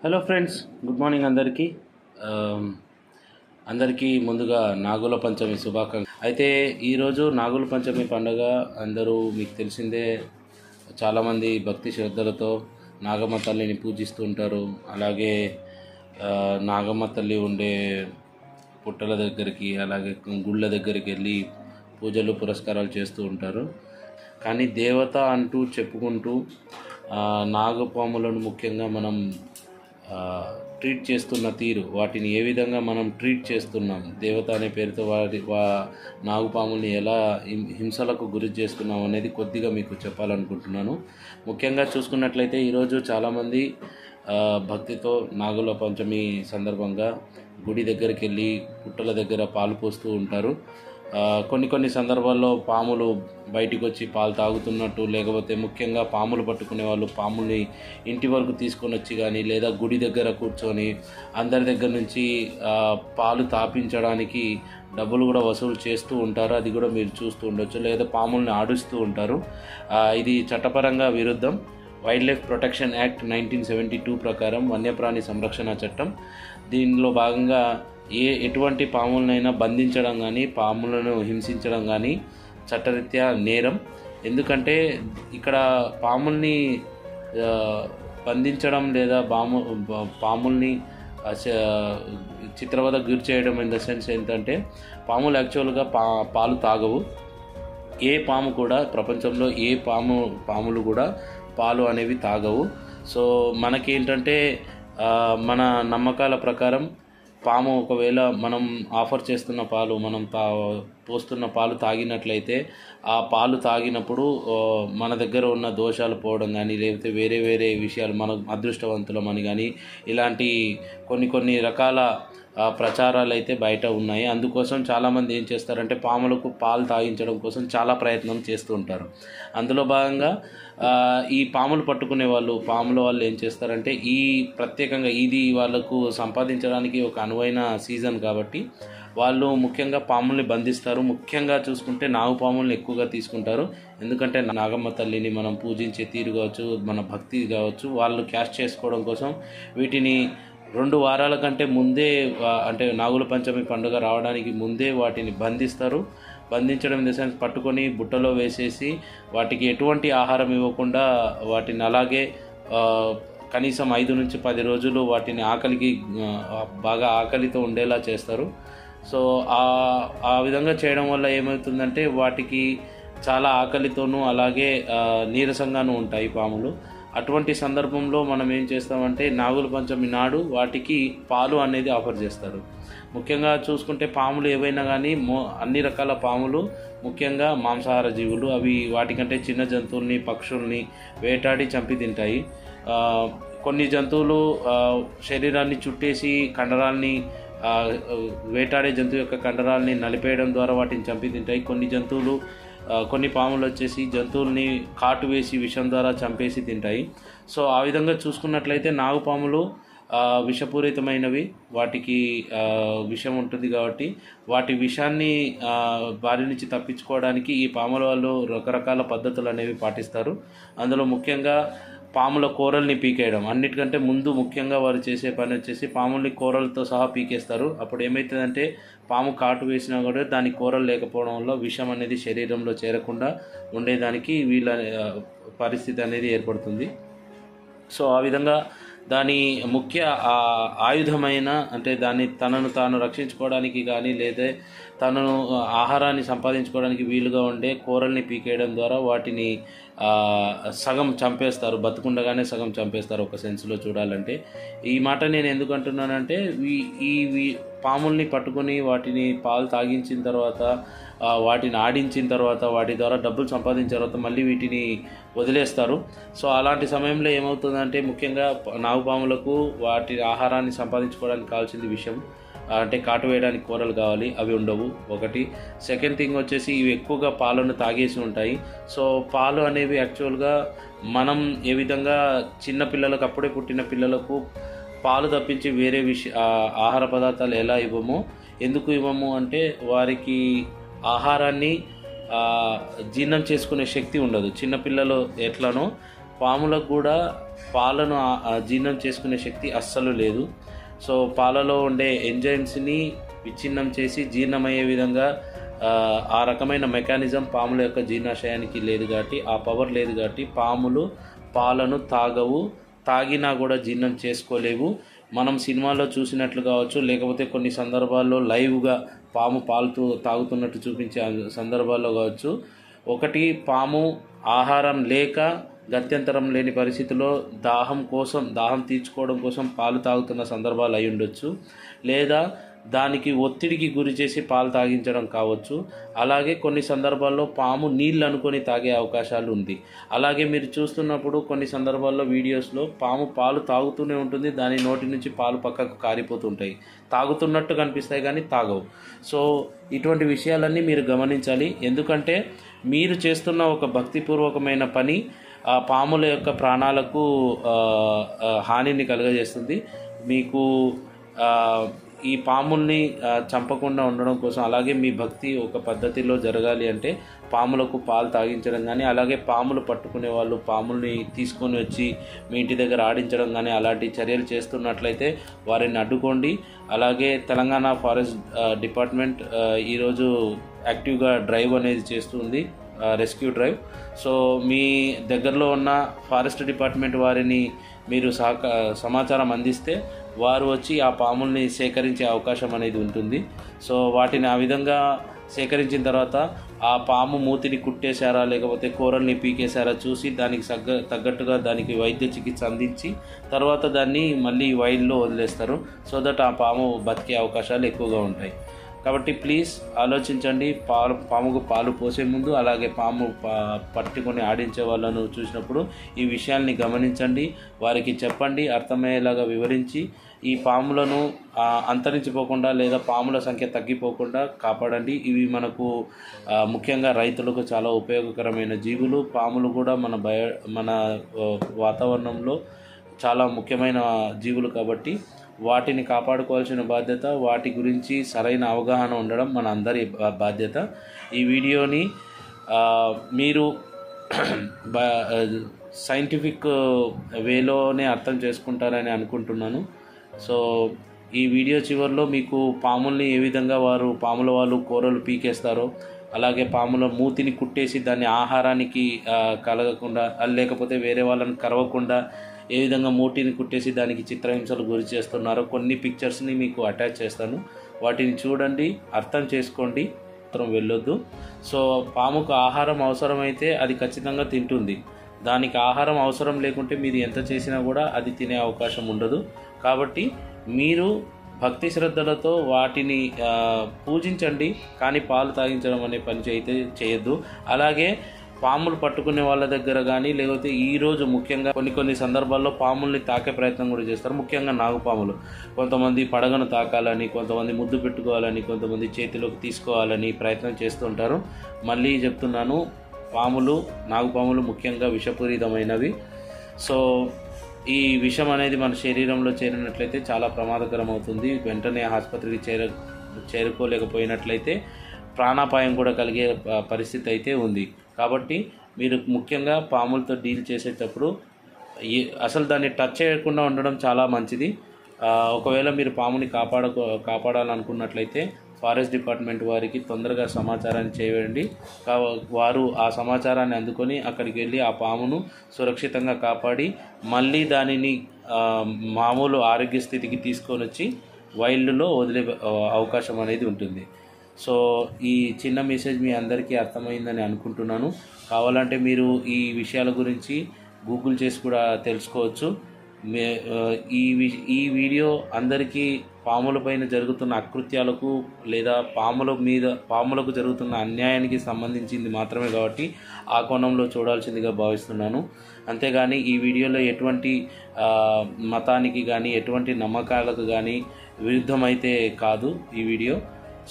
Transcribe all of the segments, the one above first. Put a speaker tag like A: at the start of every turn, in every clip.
A: Hello friends, good morning అందరికీ. అందరికీ ముందుగా నాగుల పంచమి శుభాకాంక్షలు. అయితే ఈరోజు నాగుల పంచమి పండుగ అందరూ మీకు తెలిసిందే. చాలామంది భక్తి శ్రద్ధలతో నాగమ్మ తల్లిని పూజిస్తూ ఉంటారు. అలాగే నాగమ్మ తల్లి ఉండే పుట్టల దగ్గరికి, అలాగే గుళ్ళ దగ్గరికి వెళ్ళి పూజలు పురస్కారాలు చేస్తూ ఉంటారు. కానీ దేవత అంటూ చెప్పుకుంటూ నాగపాములను ముఖ్యంగా మనం ట్రీట్ చేస్తున్న తీరు, వాటిని ఏ విధంగా మనం ట్రీట్ చేస్తున్నాం, దేవత అనే పేరుతో నాగుపాముల్ని ఎలా హింసలకు గురి చేస్తున్నాం అనేది కొద్దిగా మీకు చెప్పాలనుకుంటున్నాను. ముఖ్యంగా చూసుకున్నట్లయితే ఈరోజు చాలామంది భక్తితో నాగుల పంచమి సందర్భంగా గుడి దగ్గరికి వెళ్ళి పుట్టల దగ్గర పాలు పోస్తూ ఉంటారు. కొన్ని సందర్భాల్లో పాములు బయటికి వచ్చి పాలు తాగుతున్నట్టు, లేకపోతే ముఖ్యంగా పాములు పట్టుకునే వాళ్ళు పాముల్ని ఇంటి వరకు తీసుకొని వచ్చి కానీ, లేదా గుడి దగ్గర కూర్చొని అందరి దగ్గర నుంచి పాలు తాపించడానికి డబ్బులు కూడా వసూలు చేస్తూ ఉంటారు. అది కూడా మీరు చూస్తూ ఉండొచ్చు. లేదా పాముల్ని ఆడిస్తూ ఉంటారు. ఇది చట్టపరంగా విరుద్ధం. వైల్డ్ లైఫ్ ప్రొటెక్షన్ యాక్ట్ 1972 ప్రకారం వన్యప్రాణి సంరక్షణ చట్టం. దీనిలో భాగంగా ఎటువంటి పాములనైనా బంధించడం కానీ, పాములను హింసించడం కానీ చట్టరీత్యా నేరం. ఎందుకంటే ఇక్కడ పాముల్ని బంధించడం లేదా పాముల్ని చిత్రవద గురి చేయడం ఇన్ ద సెన్స్ ఏంటంటే, పాములు యాక్చువల్గా పాలు తాగవు. ఏ పాము కూడా ప్రపంచంలో పాములు కూడా పాలు అనేవి తాగవు. సో మనకేంటంటే మన నమ్మకాల ప్రకారం పాము ఒకవేళ మనం ఆఫర్ చేస్తున్న పాలు, మనం పోస్తున్న పాలు తాగినట్లయితే, ఆ పాలు తాగినప్పుడు మన దగ్గర ఉన్న దోషాలు పోవడం కానీ, లేకపోతే వేరే విషయాలు, మనం అదృష్టవంతులమని కానీ, ఇలాంటి కొన్ని రకాల ప్రచారాలు అయితే బయట ఉన్నాయి. అందుకోసం చాలామంది ఏం చేస్తారంటే పాములకు పాలు తాగించడం కోసం చాలా ప్రయత్నం చేస్తూ ఉంటారు. అందులో భాగంగా ఈ పాములు పట్టుకునే పాముల వాళ్ళు ఏం చేస్తారంటే, ప్రత్యేకంగా ఇది వాళ్ళకు సంపాదించడానికి ఒక అనువైన సీజన్ కాబట్టి వాళ్ళు ముఖ్యంగా పాముల్ని బంధిస్తారు. ముఖ్యంగా చూసుకుంటే నాగుపాముల్ని ఎక్కువగా తీసుకుంటారు. ఎందుకంటే నాగమ్మ తల్లిని మనం పూజించే తీరు కావచ్చు, మన భక్తి కావచ్చు, వాళ్ళు క్యాష్ చేసుకోవడం కోసం వీటిని 2 వారాల కంటే ముందే, అంటే నాగుల పంచమి పండుగ రావడానికి ముందే వాటిని బంధిస్తారు. బంధించడం ఇన్ ద సెన్స్ పట్టుకొని బుట్టలో వేసేసి వాటికి ఎటువంటి ఆహారం ఇవ్వకుండా వాటిని అలాగే కనీసం 5 నుంచి 10 రోజులు వాటిని బాగా ఆకలితో ఉండేలా చేస్తారు. సో ఆ విధంగా చేయడం వల్ల ఏమవుతుందంటే వాటికి చాలా ఆకలితోనూ అలాగే నీరసంగానూ ఉంటాయి పాములు. అటువంటి సందర్భంలో మనం ఏం చేస్తామంటే నాగుల పంచమి నాడు వాటికి పాలు అనేది ఆఫర్ చేస్తారు. ముఖ్యంగా చూసుకుంటే పాములు ఏవైనా కానీ అన్ని రకాల పాములు ముఖ్యంగా మాంసాహార జీవులు. అవి వాటికంటే చిన్న జంతువుల్ని, పక్షుల్ని వేటాడి చంపి తింటాయి. కొన్ని జంతువులు శరీరాన్ని చుట్టేసి కండరాల్ని, వేటాడే జంతువు యొక్క కండరాల్ని నలిపేయడం ద్వారా వాటిని చంపి తింటాయి. కొన్ని పాములు వచ్చేసి జంతువుల్ని కాటు వేసి విషం ద్వారా చంపేసి తింటాయి. సో ఆ విధంగా చూసుకున్నట్లయితే నాగుపాములు విషపూరితమైనవి. వాటికి విషం ఉంటుంది కాబట్టి వాటి విషాన్ని బారి నుంచి తప్పించుకోవడానికి ఈ పాముల వాళ్ళు రకరకాల పద్ధతులు అనేవి పాటిస్తారు. అందులో ముఖ్యంగా పాముల కూరల్ని పీకేయడం. అన్నిటికంటే ముందు ముఖ్యంగా వారు చేసే పని వచ్చేసి పాముల్ని కూరలతో సహా పీకేస్తారు. అప్పుడు ఏమవుతుందంటే పాము కాటు వేసినా కూడా దాని కూరలు లేకపోవడం వల్ల విషం అనేది శరీరంలో చేరకుండా ఉండేదానికి వీళ్ళ పరిస్థితి అనేది ఏర్పడుతుంది. సో ఆ విధంగా దాని ముఖ్య ఆయుధమైన, అంటే తనను తాను రక్షించుకోవడానికి కానీ, లేదా తనను ఆహారాన్ని సంపాదించుకోవడానికి వీలుగా ఉండే కూరల్ని పీకేయడం ద్వారా వాటిని సగం చంపేస్తారు. బతుకుండగానే సగం చంపేస్తారు ఒక సెన్స్లో చూడాలంటే. ఈ మాట నేను ఎందుకు అంటున్నానంటే, ఈ పాముల్ని పట్టుకొని వాటిని పాలు తాగించిన తర్వాత, వాటిని ఆడించిన తర్వాత, వాటి ద్వారా డబ్బులు సంపాదించిన తర్వాత మళ్ళీ వీటిని వదిలేస్తారు. సో అలాంటి సమయంలో ఏమవుతుందంటే ముఖ్యంగా నాగుపాములకు వాటి ఆహారాన్ని సంపాదించుకోవడానికి కావాల్సింది విషం, అంటే కాటు వేయడానికి కూరలు కావాలి, అవి ఉండవు ఒకటి. సెకండ్ థింగ్ వచ్చేసి ఇవి ఎక్కువగా పాలను తాగేసి ఉంటాయి. సో పాలు అనేవి యాక్చువల్గా మనం ఏ విధంగా చిన్న పిల్లలకు, అప్పుడే పుట్టిన పిల్లలకు పాలు తప్పించి వేరే ఆహార పదార్థాలు ఎలా ఇవ్వమో, ఎందుకు ఇవ్వము అంటే వారికి ఆహారాన్ని జీర్ణం చేసుకునే శక్తి ఉండదు. చిన్నపిల్లలు ఎట్లనో పాములకు కూడా పాలను జీర్ణం చేసుకునే శక్తి అస్సలు లేదు. సో పాలలో ఉండే ఎంజైమ్స్ని విచ్ఛిన్నం చేసి జీర్ణమయ్యే విధంగా ఆ రకమైన మెకానిజం పాముల యొక్క జీర్ణాశయానికి లేదు కాబట్టి, ఆ పవర్ లేదు కాబట్టి పాములు పాలను తాగవు, తాగినా కూడా జీర్ణం చేసుకోలేవు. మనం సినిమాల్లో చూసినట్లు కావచ్చు, లేకపోతే కొన్ని సందర్భాల్లో లైవ్గా పాము పాలు తాగుతున్నట్టు చూపించే సందర్భాల్లో కావచ్చు. ఒకటి, పాము ఆహారం లేక గత్యంతరం లేని పరిస్థితిలో దాహం తీర్చుకోవడం కోసం పాలు తాగుతున్న సందర్భాలు అయి ఉండొచ్చు, లేదా దానికి ఒత్తిడికి గురి చేసి పాలు తాగించడం కావచ్చు. అలాగే కొన్ని సందర్భాల్లో పాము నీళ్ళు అనుకొని తాగే అవకాశాలు ఉంది. అలాగే మీరు చూస్తున్నప్పుడు కొన్ని సందర్భాల్లో వీడియోస్లో పాము పాలు తాగుతూనే ఉంటుంది, దాని నోటి నుంచి పాలు పక్కకు కారిపోతుంటాయి, తాగుతున్నట్టు కనిపిస్తాయి కానీ తాగవు. సో ఇటువంటి విషయాలన్నీ మీరు గమనించాలి. ఎందుకంటే మీరు చేస్తున్న ఒక భక్తిపూర్వకమైన పని ఆ పాముల యొక్క ప్రాణాలకు హానిని కలుగజేస్తుంది. మీకు ఈ పాముల్ని చంపకుండా ఉండడం కోసం, అలాగే మీ భక్తి ఒక పద్ధతిలో జరగాలి అంటే పాములకు పాలు తాగించడం కానీ, అలాగే పాములు పట్టుకునే వాళ్ళు పాముల్ని తీసుకొని వచ్చి మీ ఇంటి దగ్గర ఆడించడం కానీ అలాంటి చర్యలు చేస్తున్నట్లయితే వారిని అడ్డుకోండి. అలాగే తెలంగాణ ఫారెస్ట్ డిపార్ట్మెంట్ ఈరోజు యాక్టివ్గా డ్రైవ్ అనేది చేస్తుంది, రెస్క్యూ డ్రైవ్. సో మీ దగ్గరలో ఉన్న ఫారెస్ట్ డిపార్ట్మెంట్ వారిని మీరు సమాచారం అందిస్తే వారు వచ్చి ఆ పాముల్ని సేకరించే అవకాశం అనేది ఉంటుంది. సో వాటిని ఆ విధంగా సేకరించిన తర్వాత ఆ పాము మూతిని కుట్టేశారా లేకపోతే కూరల్ని పీకేశారా చూసి దానికి తగ్గట్టుగా దానికి వైద్య చికిత్స అందించి తర్వాత దాన్ని మళ్ళీ వైల్డ్లో వదిలేస్తారు. సో దట్ ఆ పాము బతికే అవకాశాలు ఎక్కువగా ఉంటాయి. కాబట్టి ప్లీజ్ ఆలోచించండి. పాముకు పాలు పోసే ముందు, అలాగే పాము పట్టుకొని ఆడించే వాళ్ళను చూసినప్పుడు ఈ విషయాల్ని గమనించండి, వారికి చెప్పండి, అర్థమయ్యేలాగా వివరించి ఈ పాములను అంతరించిపోకుండా లేదా పాముల సంఖ్య తగ్గిపోకుండా కాపాడండి. ఇవి మనకు ముఖ్యంగా రైతులకు చాలా ఉపయోగకరమైన జీవులు. పాములు కూడా మన వాతావరణంలో చాలా ముఖ్యమైన జీవులు కాబట్టి వాటిని కాపాడుకోవాల్సిన బాధ్యత, వాటి గురించి సరైన అవగాహన ఉండడం మన అందరి బాధ్యత. ఈ వీడియోని మీరు సైంటిఫిక్ వేలోనే అర్థం చేసుకుంటారని అనుకుంటున్నాను. సో ఈ వీడియో చివరిలో మీకు పాముల్ని ఏ విధంగా పాముల వాళ్ళు కూరలు పీకేస్తారో, అలాగే పాముల మూతిని కుట్టేసి దాన్ని ఆహారానికి కలగకుండా లేకపోతే వేరే వాళ్ళని కరవకుండా ఏ విధంగా మూటిని కుట్టేసి దానికి చిత్రహింసలు గురి చేస్తున్నారో కొన్ని పిక్చర్స్ని మీకు అటాచ్ చేస్తాను. వాటిని చూడండి, అర్థం చేసుకోండి, మాత్రం వెళ్ళొద్దు. సో పాముకు ఆహారం అవసరమైతే అది ఖచ్చితంగా తింటుంది. దానికి ఆహారం అవసరం లేకుంటే మీరు ఎంత చేసినా కూడా అది తినే అవకాశం ఉండదు. కాబట్టి మీరు భక్తి శ్రద్ధలతో వాటిని పూజించండి, కానీ పాలు తాగించడం అనే పని అయితే చేయొద్దు. అలాగే పాములు పట్టుకునే వాళ్ళ దగ్గర కానీ లేకపోతే ఈరోజు ముఖ్యంగా కొన్ని సందర్భాల్లో పాముల్ని తాకే ప్రయత్నం కూడా చేస్తారు. ముఖ్యంగా నాగుపాములు, కొంతమంది పడగను తాకాలని, కొంతమంది ముద్దు పెట్టుకోవాలని, కొంతమంది చేతిలోకి తీసుకోవాలని ప్రయత్నం చేస్తుంటారు. మళ్ళీ చెప్తున్నాను, నాగుపాములు ముఖ్యంగా విషపూరితమైనవి. సో ఈ విషం అనేది మన శరీరంలో చేరినట్లయితే చాలా ప్రమాదకరం అవుతుంది. వెంటనే ఆసుపత్రికి చేరుకోలేకపోయినట్లయితే ప్రాణాపాయం కూడా కలిగే పరిస్థితి అయితే ఉంది. కాబట్టి మీరు ముఖ్యంగా పాములతో డీల్ చేసేటప్పుడు అసలు దాన్ని టచ్ చేయకుండా ఉండడం చాలా మంచిది. ఒకవేళ మీరు పాముని కాపాడాలనుకున్నట్లయితే ఫారెస్ట్ డిపార్ట్మెంట్ వారికి తొందరగా సమాచారాన్ని చేయండి. వారు ఆ సమాచారాన్ని అందుకొని అక్కడికి వెళ్ళి ఆ పామును సురక్షితంగా కాపాడి మళ్ళీ దానిని మామూలు ఆరోగ్య స్థితికి తీసుకొని వచ్చి వైల్డ్లో వదిలే అవకాశం అనేది ఉంటుంది. సో ఈ చిన్న మెసేజ్ మీ అందరికీ అర్థమైందని అనుకుంటున్నాను. కావాలంటే మీరు ఈ విషయాల గురించి గూగుల్ చేసి కూడా తెలుసుకోవచ్చు. ఈ వీడియో అందరికీ పాములపైన జరుగుతున్న అకృత్యాలకు లేదా పాములకు జరుగుతున్న అన్యాయానికి సంబంధించింది మాత్రమే కాబట్టి ఆ కోణంలో చూడాల్సిందిగా భావిస్తున్నాను. అంతేగాని ఈ వీడియోలో ఎటువంటి మతానికి కానీ ఎటువంటి నమ్మకాలకు కానీ విరుద్ధమైతే కాదు ఈ వీడియో.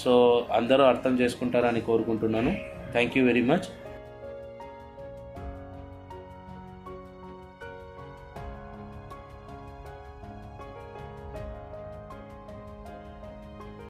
A: సో అందరూ అర్థం చేసుకుంటారని కోరుకుంటున్నాను. Thank you very much.